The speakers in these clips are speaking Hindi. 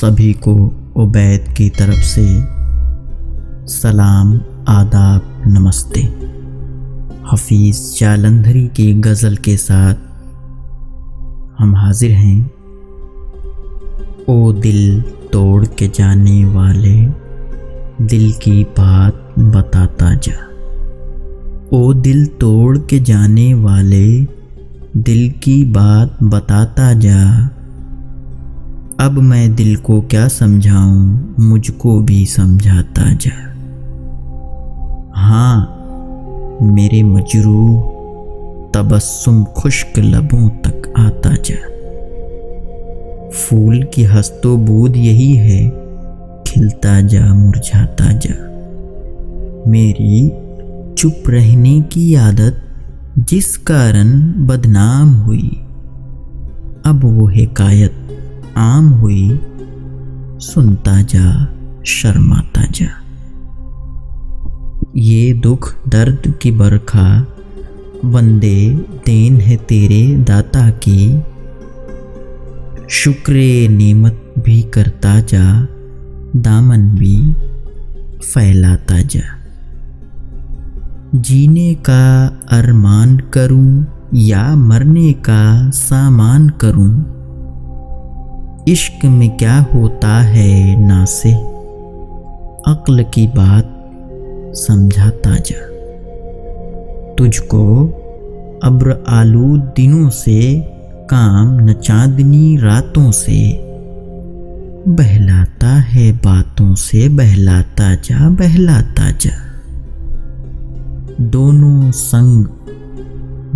सभी को उबैद की तरफ से सलाम, आदाब, नमस्ते। हफीज़ जालंधरी की गज़ल के साथ हम हाजिर हैं। ओ दिल तोड़ के जाने वाले, दिल की बात बताता जा। ओ दिल तोड़ के जाने वाले, दिल की बात बताता जा। अब मैं दिल को क्या समझाऊं, मुझको भी समझाता जा। हाँ मेरे मजरूह तबस्सुम खुश्क लबों तक आता जा। फूल की हस्तो बूद यही है, खिलता जा मुरझाता जा। मेरी चुप रहने की आदत जिस कारण बदनाम हुई, अब वो हिकायत आम हुई, सुनता जा शर्माता जा। ये दुख दर्द की बरखा बंदे देन है तेरे दाता की। शुक्रे नेमत भी करता जा, दामन भी फैलाता जा। जीने का अरमान करूं या मरने का सामान करूं, इश्क में क्या होता है नासे, अक्ल की बात समझाता जा। तुझको अब्र आलूद दिनों से काम न चांदनी रातों से, बहलाता है बातों से बहलाता जा बहलाता जा। दोनों संग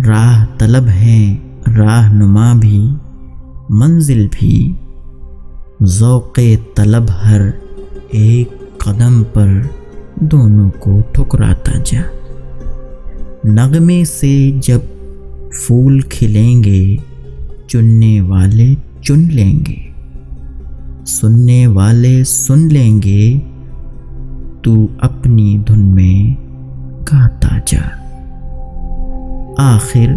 राह तलब हैं, राहनुमा भी मंजिल भी। ज़ौक़े तलब हर एक कदम पर दोनों को ठुकराता जा। नगमे से जब फूल खिलेंगे, चुनने वाले चुन लेंगे, सुनने वाले सुन लेंगे। तू अपनी धुन में गाता जा। आखिर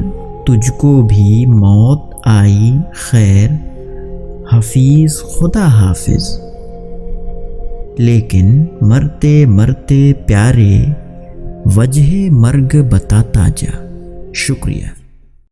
तुझको भी मौत आई खैर, हफीज़ खुदा हाफिज़। लेकिन मरते मरते प्यारे, वजह मर्ग बताता जा। शुक्रिया।